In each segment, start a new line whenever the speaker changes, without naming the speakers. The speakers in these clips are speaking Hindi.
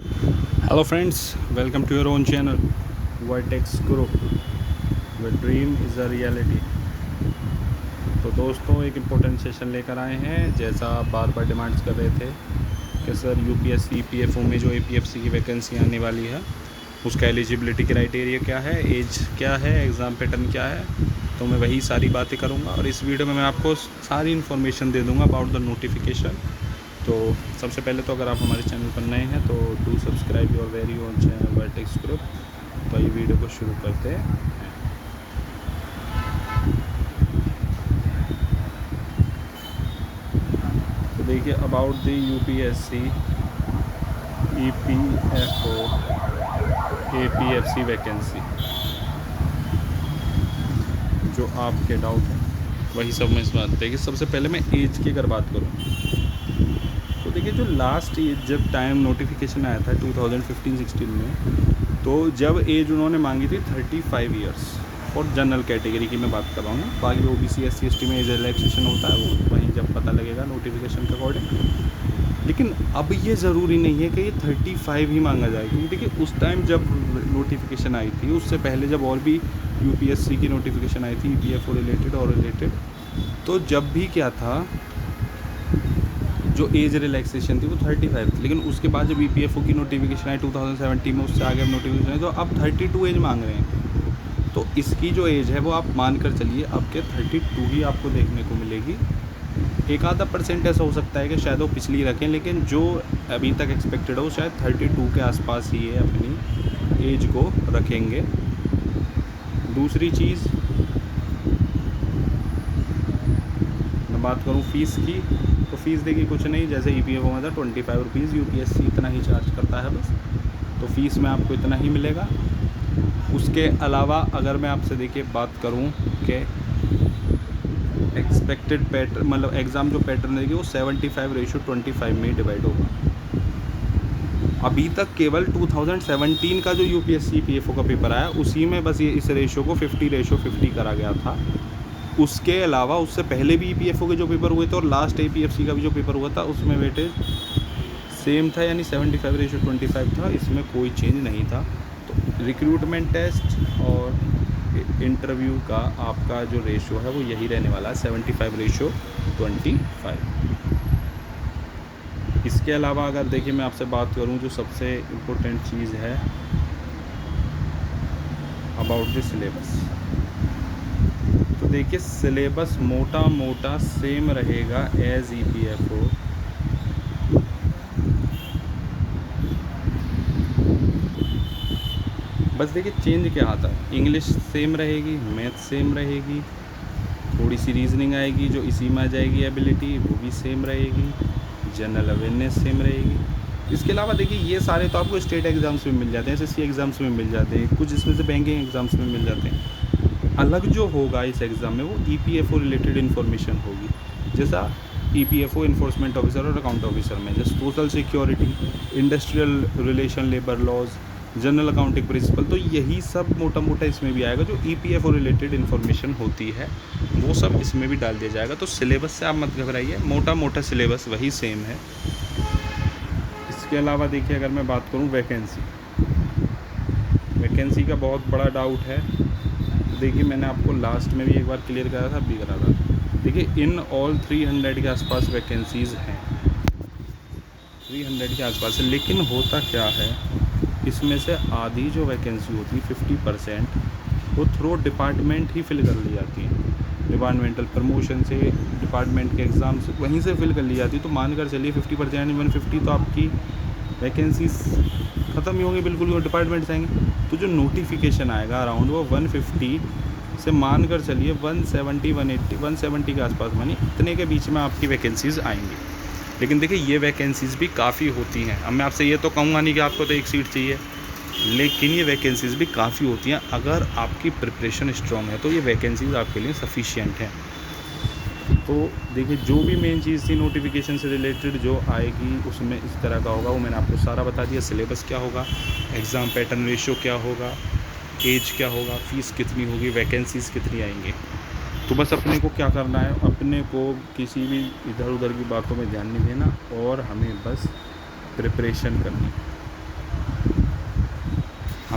Hello friends, welcome to your own channel Vertex Group where dream is a reality। तो दोस्तों एक इम्पोर्टेंट सेशन लेकर आए हैं। जैसा आप बार बार डिमांड्स कर रहे थे कि सर यूपीएससी ईपीएफओ में जो एपीएफसी की वैकेंसी आने वाली है उसका एलिजिबिलिटी क्राइटेरिया क्या है, एज क्या है, एग्ज़ाम पैटर्न क्या है, तो मैं वही सारी बातें करूँगा और इस वीडियो में मैं आपको सारी इन्फॉर्मेशन दे दूँगा अबाउट द नोटिफिकेशन। तो सबसे पहले तो अगर आप हमारे चैनल पर नए हैं तो do subscribe your very own channel vertex group. तो ये वीडियो को शुरू करते हैं। तो देखिए about the UPSC EPFO APFC vacancy, जो आपके डाउट हैं वही सब मैं इस बात देखिए। सबसे पहले मैं एज की अगर बात करूँ तो देखिए जो लास्ट एज जब टाइम नोटिफिकेशन आया था 2015-16 में, तो जब एज उन्होंने मांगी थी 35 ईयर्स फॉर जनरल कैटेगरी की मैं बात कर रहा हूँ। बाकी ओबीसी एससी एसटी में एज रिलैक्सेशन होता है वो वहीं जब पता लगेगा नोटिफिकेशन के अकॉर्डिंग। लेकिन अब ये ज़रूरी नहीं है कि ये 35 ही मांगा जाए, क्योंकि देखिए उस टाइम जब नोटिफिकेशन आई थी उससे पहले जब और भी यूपीएससी की नोटिफिकेशन आई थी ईपीएफओ रिलेटेड, तो जब भी क्या था जो एज रिलैक्सेशन थी वो 35 थी। लेकिन उसके बाद जब ईपीएफओ की नोटिफिकेशन आई 2017 में, उससे आगे अब नोटिफिकेशन आई तो अब 32 एज मांग रहे हैं। तो इसकी जो एज है वो आप मान कर चलिए आपके 32 ही आपको देखने को मिलेगी। एक आधा % ऐसा हो सकता है कि शायद वो पिछली रखें, लेकिन जो अभी तक एक्सपेक्टेड है वो शायद 32 के आसपास ही है अपनी एज को रखेंगे। दूसरी चीज़ मैं बात करूँ फ़ीस की, तो फ़ीस देखिए कुछ नहीं, जैसे ईपीएफओ में था 25 रुपीज़, यूपीएससी इतना ही चार्ज करता है बस। तो फ़ीस में आपको इतना ही मिलेगा। उसके अलावा अगर मैं आपसे देखिए बात करूं कि एक्सपेक्टेड पैटर्न मतलब एग्ज़ाम जो पैटर्न रहेगी वो 75:25 में डिवाइड होगा। अभी तक केवल 2017 का जो यूपीएससी पीएफओ का पेपर आया उसी में बस ये इस रेशो को 50:50 करा गया था। उसके अलावा उससे पहले भी ईपीएफओ के जो पेपर हुए थे और लास्ट एपीएफसी का भी जो पेपर हुआ था उसमें वेटेज सेम था, यानी 75:25 था। इसमें कोई चेंज नहीं था। तो रिक्रूटमेंट टेस्ट और इंटरव्यू का आपका जो रेशो है वो यही रहने वाला है, 75:25। इसके अलावा अगर देखिए मैं आपसे बात करूं जो सबसे इम्पोर्टेंट चीज़ है अबाउट द सिलेबस, तो देखिए सिलेबस मोटा मोटा सेम रहेगा एज ईपीएफओ। बस देखिए चेंज क्या आता है, इंग्लिश सेम रहेगी, मैथ सेम रहेगी, थोड़ी सी रीजनिंग आएगी जो इसी में आ जाएगी, एबिलिटी वो भी सेम रहेगी, जनरल अवेयरनेस सेम रहेगी। इसके अलावा देखिए ये सारे तो आपको स्टेट एग्ज़ाम्स में मिल जाते हैं, एसएससी एग्ज़ाम्स में मिल जाते हैं, कुछ इसमें से बैंकिंग एग्ज़ाम्स में मिल जाते हैं। अलग जो होगा इस एग्ज़ाम में वो ईपीएफओ रिलेटेड इन्फॉर्मेशन होगी। जैसा ईपीएफओ इन्फोर्समेंट ऑफिसर और अकाउंट ऑफिसर में जैसे social security, industrial relation, labour laws, general accounting principle, तो यही सब मोटा मोटा इसमें भी आएगा। जो ईपीएफओ रिलेटेड इन्फॉर्मेशन होती है वो सब इसमें भी डाल दिया जाएगा। तो सिलेबस से आप मत घबराइए, मोटा मोटा सिलेबस वही सेम है। इसके अलावा देखिए अगर मैं बात करूं वैकेंसी का बहुत बड़ा डाउट है। देखिए मैंने आपको लास्ट में भी एक बार क्लियर करा था, अब भी करा था। देखिए इन ऑल 300 के आसपास वैकेंसीज़ हैं, 300 के आसपास है। लेकिन होता क्या है, इसमें से आधी जो वैकेंसी होती है 50% वो थ्रू डिपार्टमेंट ही फिल कर ली जाती है। डिपार्टमेंटल प्रमोशन से, डिपार्टमेंट के एग्ज़ाम से वहीं से फिल कर ली जाती है। तो मान कर चलिए 50% 150 तो आपकी वैकेंसीज ख़त्म ही होंगी, बिल्कुल वो डिपार्टमेंट से आएंगे। तो जो नोटिफिकेशन आएगा अराउंड वो 150 से मान कर चलिए 170 180 170 के आसपास, मानी इतने के बीच में आपकी वैकेंसीज़ आएंगी। लेकिन देखिए ये वैकेंसीज़ भी काफ़ी होती हैं। अब मैं आपसे ये तो कहूँगा नहीं कि आपको तो एक सीट चाहिए, लेकिन ये वैकेंसीज़ भी काफ़ी होती हैं। अगर आपकी प्रिपरेशन स्ट्रॉन्ग है तो ये वैकेंसीज़ आपके लिए सफिशिएंट हैं। तो देखिए जो भी मेन चीज़ थी नोटिफिकेशन से रिलेटेड जो आएगी उसमें इस तरह का होगा, वो मैंने आपको सारा बता दिया। सिलेबस क्या होगा, एग्ज़ाम पैटर्न रेशियो क्या होगा, एज क्या होगा, फ़ीस कितनी होगी, वैकेंसीज़ कितनी आएंगी। तो बस अपने को क्या करना है, अपने को किसी भी इधर उधर की बातों में ध्यान नहीं देना और हमें बस प्रिपरेशन करनी है।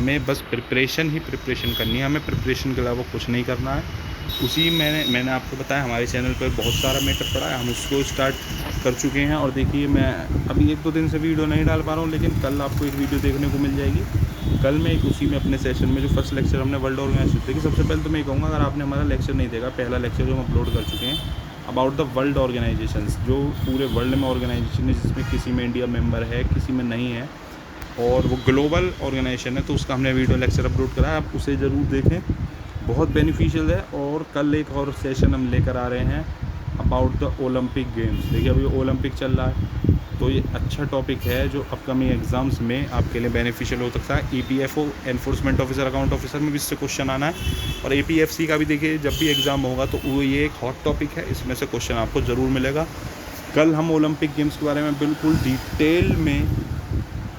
हमें बस प्रिपरेशन ही प्रिपरेशन करनी है, हमें प्रिपरेशन के अलावा कुछ नहीं करना है। उसी मैंने आपको बताया हमारे चैनल पर बहुत सारा मैटर पड़ा है, हम उसको स्टार्ट कर चुके हैं। और देखिए मैं अभी 1-2 दिन से वीडियो नहीं डाल पा रहा हूँ, लेकिन कल आपको एक वीडियो देखने को मिल जाएगी। कल मैं एक उसी में अपने सेशन में जो फर्स्ट लेक्चर हमने वर्ल्ड ऑर्गेनाइजेशन, देखिए सबसे पहले तो मैं कहूँगा अगर आपने हमारा लेक्चर नहीं देखा, पहला लेक्चर जो हम अपलोड कर चुके हैं अबाउट द वर्ल्ड ऑर्गेनाइजेशंस, जो पूरे वर्ल्ड में ऑर्गेनाइजेशन है, जिसमें किसी में इंडिया मेंबर है, किसी में नहीं है, और वो ग्लोबल ऑर्गेनाइजेशन है, तो उसका हमने वीडियो लेक्चर अपलोड करा है, आप उसे ज़रूर देखें, बहुत बेनिफिशियल है। और कल एक और सेशन हम लेकर आ रहे हैं अबाउट द ओलंपिक गेम्स। देखिए अभी ओलंपिक चल रहा है, तो ये अच्छा टॉपिक है जो अपकमिंग एग्ज़ाम्स में आपके लिए बेनिफिशियल हो सकता है। EPFO enforcement officer, account officer में भी इससे क्वेश्चन आना है, और APFC का भी देखिए जब भी एग्ज़ाम होगा तो वो ये एक हॉट टॉपिक है, इसमें से क्वेश्चन आपको ज़रूर मिलेगा। कल हम ओलंपिक गेम्स के बारे में बिल्कुल डिटेल में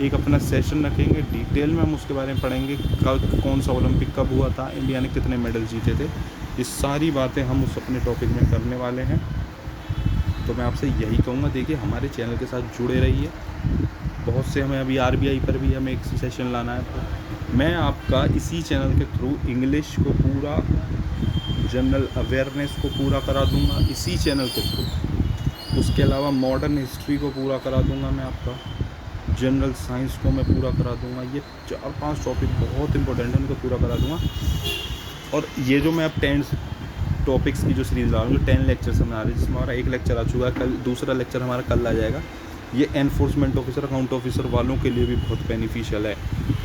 एक अपना सेशन रखेंगे, डिटेल में हम उसके बारे में पढ़ेंगे, कौन सा ओलंपिक कब हुआ था, इंडिया ने कितने मेडल जीते थे, ये सारी बातें हम उस अपने टॉपिक में करने वाले हैं। तो मैं आपसे यही कहूँगा, देखिए हमारे चैनल के साथ जुड़े रहिए। बहुत से हमें अभी RBI पर भी हमें एक सेशन लाना है, तो मैं आपका इसी चैनल के थ्रू इंग्लिश को पूरा, जनरल अवेयरनेस को पूरा करा दूँगा इसी चैनल के थ्रू। उसके अलावा मॉडर्न हिस्ट्री को पूरा करा दूँगा मैं आपका, जनरल साइंस को मैं पूरा करा दूँगा। ये 4-5 टॉपिक बहुत इंपॉर्टेंट है, उनको पूरा करा दूँगा। और ये जो मैं अब 10 टॉपिक्स की जो सीरीज़ ला रहा हूँ, जो 10 लेक्चर्स में आ रहे हैं, जिसमें हमारा एक लेक्चर आ चुका है, कल दूसरा लेक्चर हमारा कल आ जाएगा। ये एनफोर्समेंट ऑफिसर, अकाउंट ऑफिसर वालों के लिए भी बहुत बेनिफिशियल है।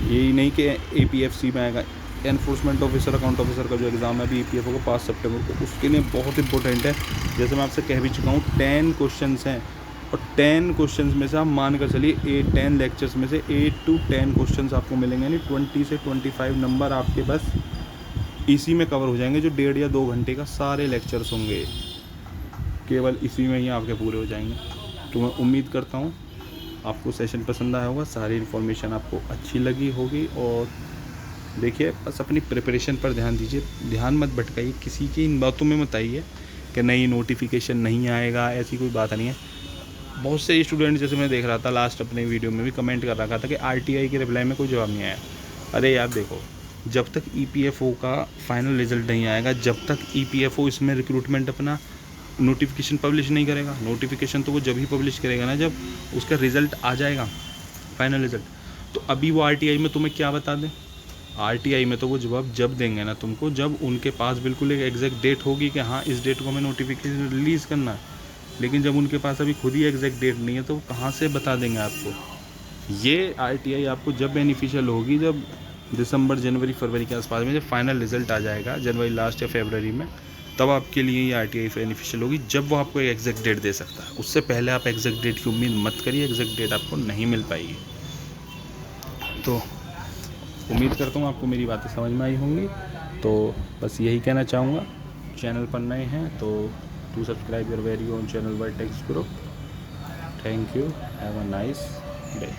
यही नहीं कि APFC में आएगा, एनफोर्समेंट ऑफिसर, अकाउंट ऑफिसर का जो एग्ज़ाम है अभी EPFO को 5 सितंबर को, उसके लिए बहुत इंपॉर्टेंट है। जैसे मैं आपसे कह भी चुका हूँ 10 क्वेश्चन हैं, और 10 क्वेश्चंस में से आप मान कर चलिए 10 लेक्चर्स में से 8 to 10 क्वेश्चंस आपको मिलेंगे, यानी 20 से 25 नंबर आपके बस इसी में कवर हो जाएंगे। जो 1.5 या 2 घंटे का सारे लेक्चर्स होंगे, केवल इसी में ही आपके पूरे हो जाएंगे। तो मैं उम्मीद करता हूँ आपको सेशन पसंद आया होगा, सारी इन्फॉर्मेशन आपको अच्छी लगी होगी। और देखिए बस अपनी प्रिपरेशन पर ध्यान दीजिए, ध्यान मत भटकाइए, किसी की इन बातों में मत आइए कि नहीं नोटिफिकेशन नहीं आएगा, ऐसी कोई बात नहीं है। बहुत से स्टूडेंट, जैसे मैं देख रहा था लास्ट अपने वीडियो में भी कमेंट कर रखा था कि RTI के रिप्लाई में कोई जवाब नहीं आया। अरे यार देखो, जब तक EPFO का फाइनल रिजल्ट नहीं आएगा, जब तक EPFO इसमें रिक्रूटमेंट अपना नोटिफिकेशन पब्लिश नहीं करेगा, नोटिफिकेशन तो वो जब ही पब्लिश करेगा ना जब उसका रिज़ल्ट आ जाएगा, फाइनल रिज़ल्ट। तो अभी वो RTI में तुम्हें क्या बता दें, RTI में तो वो जवाब जब देंगे ना तुमको, जब उनके पास बिल्कुल एक एग्जैक्ट डेट होगी कि हाँ इस डेट को हमें नोटिफिकेशन रिलीज़ करना है। लेकिन जब उनके पास अभी खुद ही एग्जैक्ट डेट नहीं है, तो कहाँ से बता देंगे आपको। ये RTI आपको जब बेनिफिशियल होगी, जब दिसंबर, जनवरी, फरवरी के आसपास में जब फाइनल रिजल्ट आ जाएगा, जनवरी लास्ट या फरवरी में, तब आपके लिए ये RTI बेनिफिशियल होगी, जब वो आपको एक एग्जैक्ट डेट दे सकता है। उससे पहले आप एग्जैक्ट डेट की उम्मीद मत करिए, एग्जैक्ट डेट आपको नहीं मिल पाएगी। तो उम्मीद करता हूँ आपको मेरी बातें समझ में आई होंगी। तो बस यही कहना चाहूँगा, चैनल पर नए हैं तो to subscribe your very own channel Vertex Group। Thank you, have a nice day.